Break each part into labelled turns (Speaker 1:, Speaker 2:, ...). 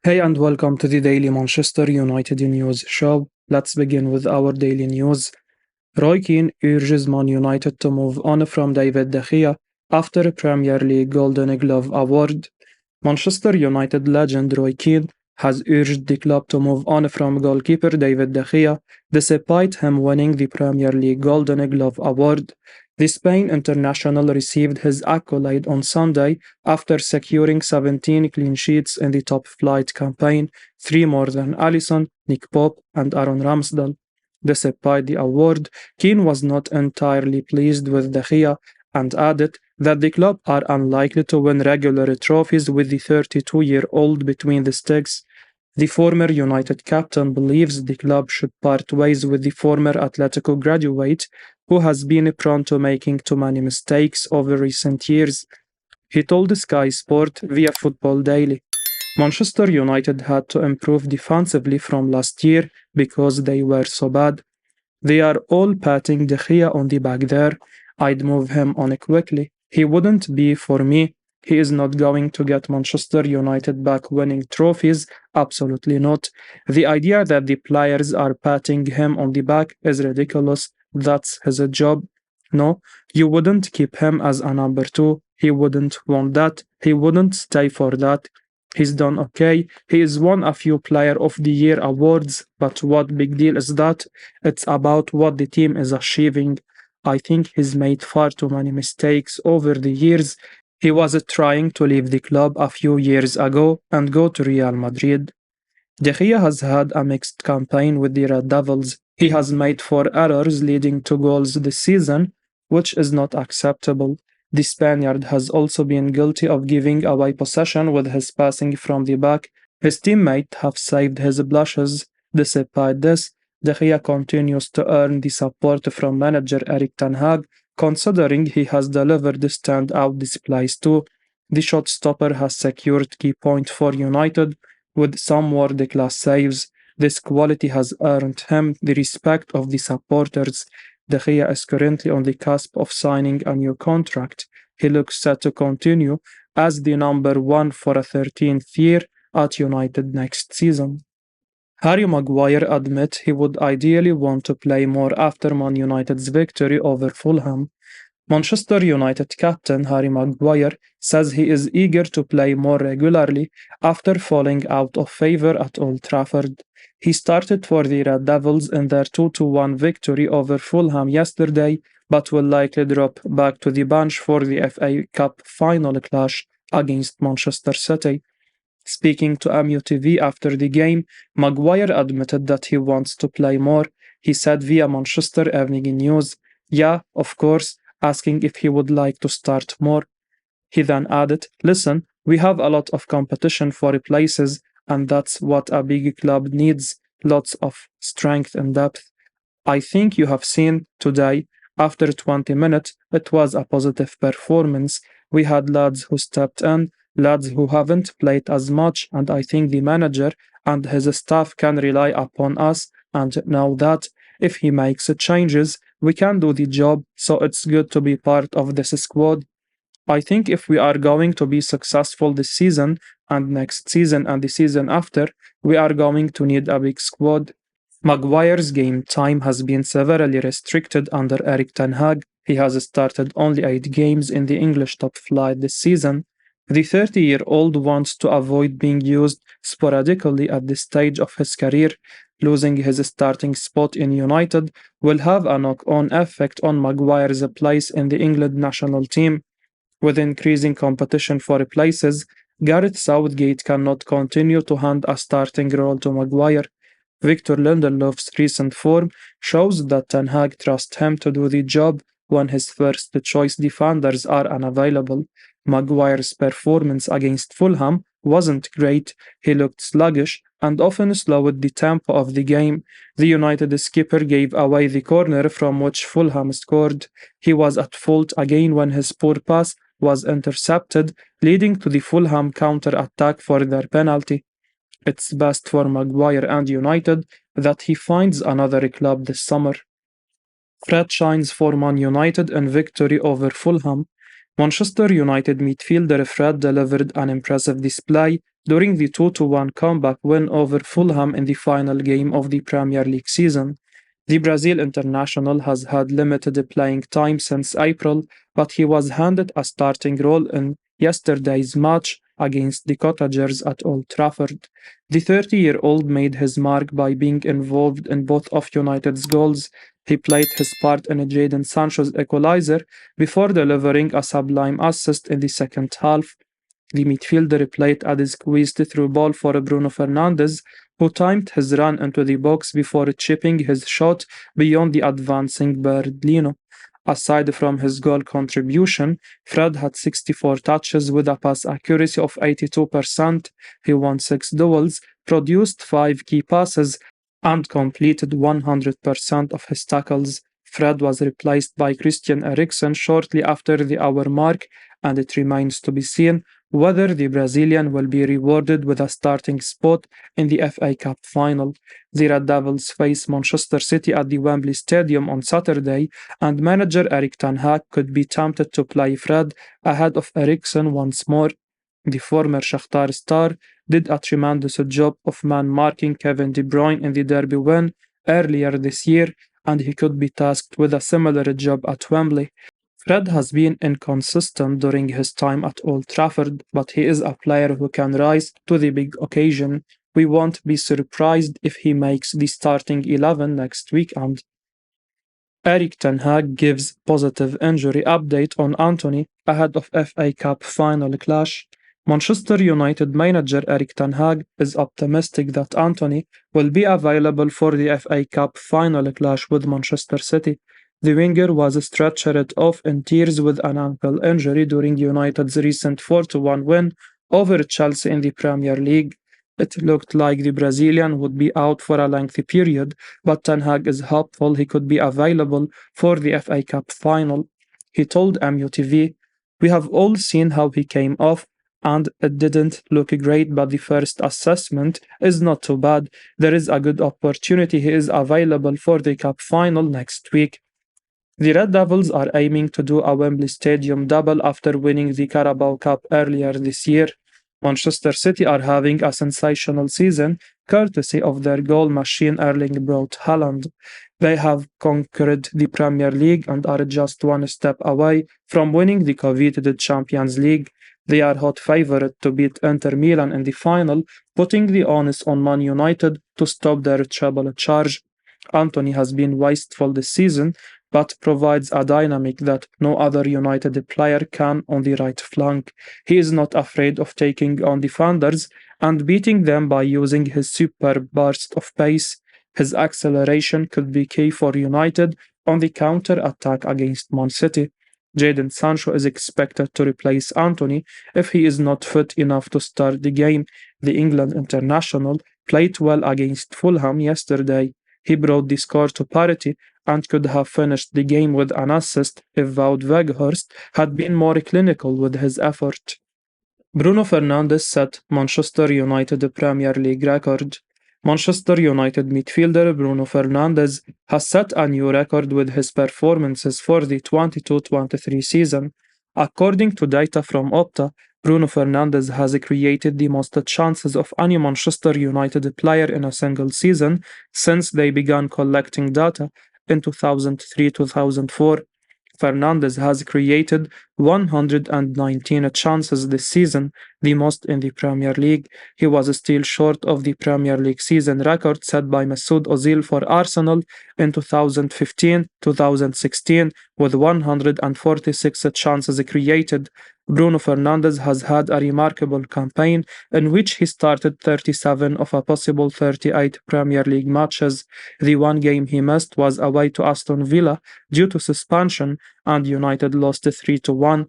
Speaker 1: Hey and welcome to the Daily Manchester United News Show. Let's begin with our daily news. Roy Keane urges Man United to move on from David de Gea after a Premier League Golden Glove award. Manchester United legend Roy Keane has urged the club to move on from goalkeeper David de Gea despite him winning the Premier League Golden Glove award. The Spain international received his accolade on Sunday after securing 17 clean sheets in the top flight campaign, three more than Alisson, Nick Pope, and Aaron Ramsdale. Despite the award, Keane was not entirely pleased with De Gea and added that the club are unlikely to win regular trophies with the 32-year-old between the sticks. The former United captain believes the club should part ways with the former Atletico graduate, who has been prone to making too many mistakes over recent years. He told Sky Sport via Football Daily. Manchester United had to improve defensively from last year because they were so bad. They are all patting De Gea on the back there. I'd move him on quickly. He wouldn't be for me. He is not going to get Manchester United back winning trophies. Absolutely not. The idea that the players are patting him on the back is ridiculous. That's his job. No, you wouldn't keep him as a number two. He wouldn't want that. He wouldn't stay for that. He's done okay. He is won a few Player of the Year awards, but what big deal is that? It's about what the team is achieving. I think he's made far too many mistakes over the years. He was trying to leave the club a few years ago and go to Real Madrid. De Gea has had a mixed campaign with the Red Devils. He has made four errors leading to goals this season, which is not acceptable. The Spaniard has also been guilty of giving away possession with his passing from the back. His teammates have saved his blushes. Despite this, De Gea continues to earn the support from manager Erik ten Hag, considering he has delivered standout displays too. The shot stopper has secured key points for United with some world-class saves. This quality has earned him the respect of the supporters. De Gea is currently on the cusp of signing a new contract. He looks set to continue as the number one for a 13th year at United next season. Harry Maguire admits he would ideally want to play more after Man United's victory over Fulham. Manchester United captain Harry Maguire says he is eager to play more regularly after falling out of favour at Old Trafford. He started for the Red Devils in their 2-1 victory over Fulham yesterday, but will likely drop back to the bench for the FA Cup final clash against Manchester City. Speaking to MUTV after the game, Maguire admitted that he wants to play more. He said via Manchester Evening News, "Yeah, of course," asking if he would like to start more. He then added, "Listen, we have a lot of competition for places, and that's what a big club needs, lots of strength and depth. I think you have seen today, after 20 minutes, it was a positive performance. We had lads who stepped in, lads who haven't played as much, and I think the manager and his staff can rely upon us and know that if he makes changes, we can do the job, so it's good to be part of this squad. I think if we are going to be successful this season and next season and the season after, we are going to need a big squad." Maguire's game time has been severely restricted under Erik ten Hag. He has started only 8 games in the English top flight this season. The 30-year-old wants to avoid being used sporadically at this stage of his career. Losing his starting spot in United will have a knock-on effect on Maguire's place in the England national team. With increasing competition for places, Gareth Southgate cannot continue to hand a starting role to Maguire. Victor Lindelof's recent form shows that Ten Hag trusts him to do the job when his first-choice defenders are unavailable. Maguire's performance against Fulham wasn't great. He looked sluggish and often slowed the tempo of the game. The United skipper gave away the corner from which Fulham scored. He was at fault again when his poor pass was intercepted, leading to the Fulham counter-attack for their penalty. It's best for Maguire and United that he finds another club this summer. Fred shines for Man United in victory over Fulham. Manchester United midfielder Fred delivered an impressive display during the 2-1 comeback win over Fulham in the final game of the Premier League season. The Brazil international has had limited playing time since April, but he was handed a starting role in yesterday's match against the Cottagers at Old Trafford. The 30-year-old made his mark by being involved in both of United's goals. He played his part in Jadon Sancho's equaliser before delivering a sublime assist in the second half. The midfielder played a squeezed through ball for Bruno Fernandes, who timed his run into the box before chipping his shot beyond the advancing Berlino. Aside from his goal contribution, Fred had 64 touches with a pass accuracy of 82%. He won 6 duels, produced 5 key passes, and completed 100% of his tackles. Fred was replaced by Christian Eriksen shortly after the hour mark, and it remains to be seen whether the Brazilian will be rewarded with a starting spot in the FA Cup final. The Red Devils face Manchester City at the Wembley Stadium on Saturday, and manager Erik ten Hag could be tempted to play Fred ahead of Eriksen once more. The former Shakhtar star did a tremendous job of man-marking Kevin De Bruyne in the derby win earlier this year, and he could be tasked with a similar job at Wembley. Fred has been inconsistent during his time at Old Trafford, but he is a player who can rise to the big occasion. We won't be surprised if he makes the starting 11 next weekend. Erik ten Hag gives positive injury update on Antony ahead of FA Cup final clash. Manchester United manager Erik ten Hag is optimistic that Antony will be available for the FA Cup final clash with Manchester City. The winger was stretchered off in tears with an ankle injury during United's recent 4-1 win over Chelsea in the Premier League. It looked like the Brazilian would be out for a lengthy period, but Ten Hag is hopeful he could be available for the FA Cup final. He told MUTV, "We have all seen how he came off, and it didn't look great, but the first assessment is not too bad. There is a good opportunity he is available for the Cup final next week." The Red Devils are aiming to do a Wembley Stadium double after winning the Carabao Cup earlier this year. Manchester City are having a sensational season, courtesy of their goal machine Erling Braut Haaland. They have conquered the Premier League and are just one step away from winning the coveted Champions League. They are hot favourite to beat Inter Milan in the final, putting the onus on Man United to stop their treble charge. Antony has been wasteful this season, but provides a dynamic that no other United player can on the right flank. He is not afraid of taking on defenders and beating them by using his superb burst of pace. His acceleration could be key for United on the counter-attack against Man City. Jadon Sancho is expected to replace Antony if he is not fit enough to start the game. The England international played well against Fulham yesterday. He brought the score to parity and could have finished the game with an assist if Wout Weghorst had been more clinical with his effort. Bruno Fernandes set Manchester United Premier League record. Manchester United midfielder Bruno Fernandes has set a new record with his performances for the 22-23 season. According to data from Opta, Bruno Fernandes has created the most chances of any Manchester United player in a single season since they began collecting data in 2003-2004. Fernandes has created 119 chances this season, the most in the Premier League. He was still short of the Premier League season record set by Mesut Ozil for Arsenal in 2015-2016 with 146 chances created. Bruno Fernandes has had a remarkable campaign in which he started 37 of a possible 38 Premier League matches. The one game he missed was away to Aston Villa due to suspension, and United lost 3-1.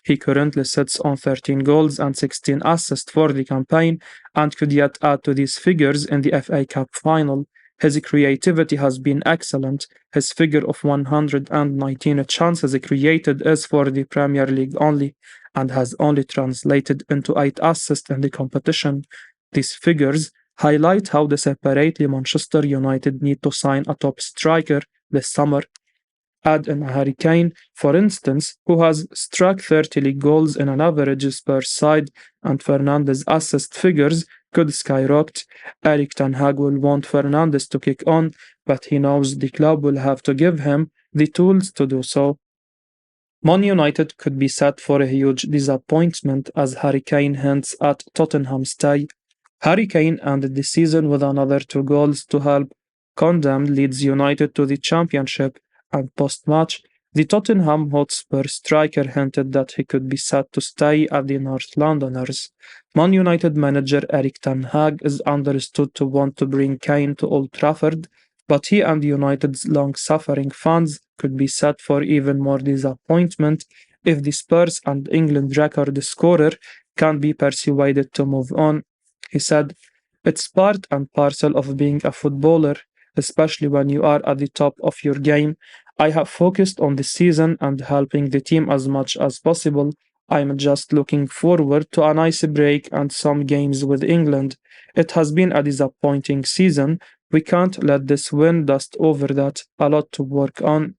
Speaker 1: He currently sits on 13 goals and 16 assists for the campaign and could yet add to these figures in the FA Cup final. His creativity has been excellent. His figure of 119 chances created is for the Premier League only and has only translated into 8 assists in the competition. These figures highlight how desperately Manchester United need to sign a top striker this summer. Add in Harry Kane, for instance, who has struck 30 league goals in an average Spurs side, and Fernandes' assist figures could skyrocket. Eric Ten Hag will want Fernandes to kick on, but he knows the club will have to give him the tools to do so. Man United could be set for a huge disappointment as Harry Kane hints at Tottenham's stay. Harry Kane ended the season with another 2 goals to help condemned Leeds United to the Championship, and post-match, the Tottenham Hotspur striker hinted that he could be set to stay at the North Londoners. Man United manager Eric Ten Hag is understood to want to bring Kane to Old Trafford, but he and United's long-suffering fans could be set for even more disappointment if the Spurs and England record scorer can be persuaded to move on. He said, "It's part and parcel of being a footballer, especially when you are at the top of your game. I have focused on the season and helping the team as much as possible. I'm just looking forward to a nice break and some games with England. It has been a disappointing season. We can't let this win dust over that. A lot to work on.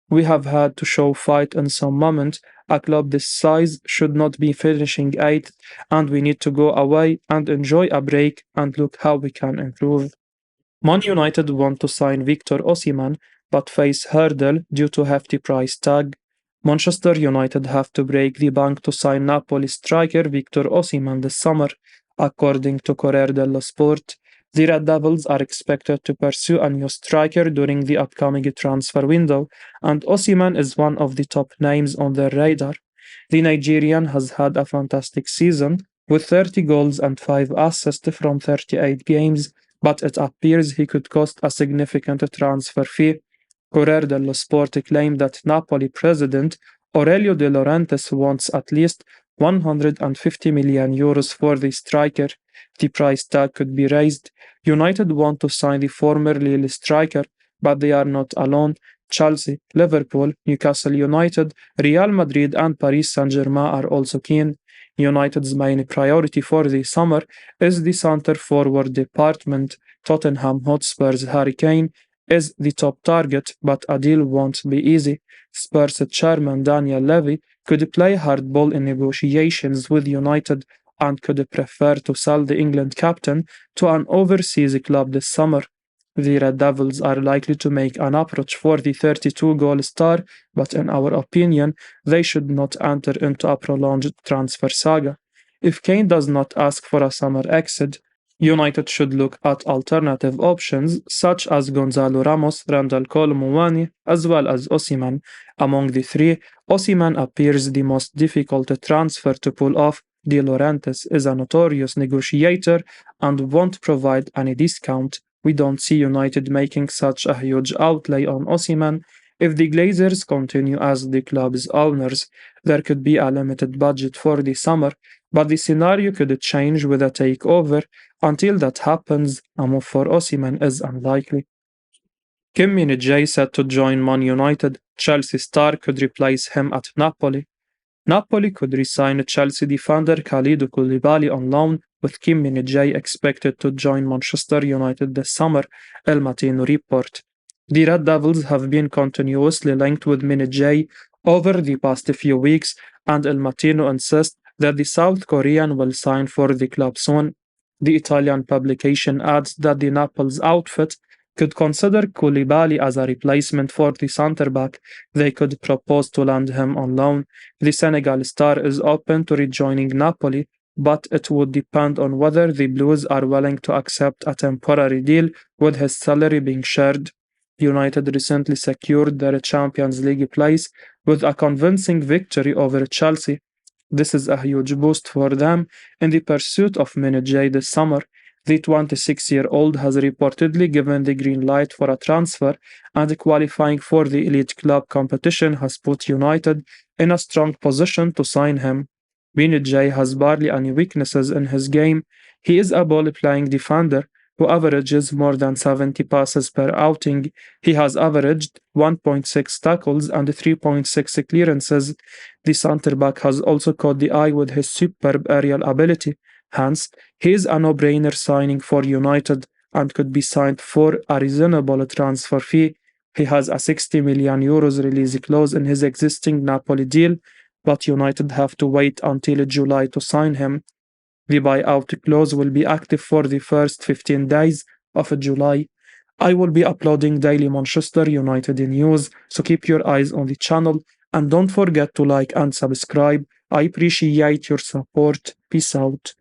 Speaker 1: We have had to show fight in some moment. A club this size should not be finishing 8th, and we need to go away and enjoy a break and look how we can improve." Man United want to sign Victor Osimhen, but face hurdle due to hefty price tag. Manchester United have to break the bank to sign Napoli striker Victor Osimhen this summer, according to Corriere dello Sport. The Red Devils are expected to pursue a new striker during the upcoming transfer window, and Osimhen is one of the top names on their radar. The Nigerian has had a fantastic season, with 30 goals and 5 assists from 38 games, but it appears he could cost a significant transfer fee. Corriere dello Sport claimed that Napoli president Aurelio De Laurentiis wants at least €150 million for the striker. The price tag could be raised. United want to sign the former Lille striker, but they are not alone. Chelsea, Liverpool, Newcastle United, Real Madrid and Paris Saint-Germain are also keen. United's main priority for the summer is the centre-forward department. Tottenham Hotspur's Harry Kane is the top target, but a deal won't be easy. Spurs chairman Daniel Levy could play hardball in negotiations with United and could prefer to sell the England captain to an overseas club this summer. The Red Devils are likely to make an approach for the 32-goal star, but in our opinion, they should not enter into a prolonged transfer saga. If Kane does not ask for a summer exit, United should look at alternative options such as Gonzalo Ramos, Randall Cole Muani, as well as Osimhen. Among the three, Osimhen appears the most difficult transfer to pull off. De Laurentiis is a notorious negotiator and won't provide any discount. We don't see United making such a huge outlay on Osimhen. If the Glazers continue as the club's owners, there could be a limited budget for the summer, but the scenario could change with a takeover. Until that happens, a move for Osimhen is unlikely. Kim Min-jae set to join Man United. Chelsea star could replace him at Napoli. Napoli could re-sign Chelsea defender Kalidou Koulibaly on loan, with Kim Min-jae expected to join Manchester United this summer, El Mattino report. The Red Devils have been continuously linked with Min-jae over the past few weeks, and El Mattino insists that the South Korean will sign for the club soon. The Italian publication adds that the Naples outfit could consider Koulibaly as a replacement for the centre-back. They could propose to land him on loan. The Senegal star is open to rejoining Napoli, but it would depend on whether the Blues are willing to accept a temporary deal with his salary being shared. United recently secured their Champions League place with a convincing victory over Chelsea. This is a huge boost for them in the pursuit of Min-jae this summer. The 26-year-old has reportedly given the green light for a transfer, and qualifying for the elite club competition has put United in a strong position to sign him. Min-jae has barely any weaknesses in his game. He is a ball-playing defender who averages more than 70 passes per outing. He has averaged 1.6 tackles and 3.6 clearances. The centre-back has also caught the eye with his superb aerial ability. Hence, he is a no-brainer signing for United and could be signed for a reasonable transfer fee. He has a €60 million release clause in his existing Napoli deal, but United have to wait until July to sign him. The buyout clause will be active for the first 15 days of July. I will be uploading daily Manchester United news, so keep your eyes on the channel and don't forget to like and subscribe. I appreciate your support. Peace out.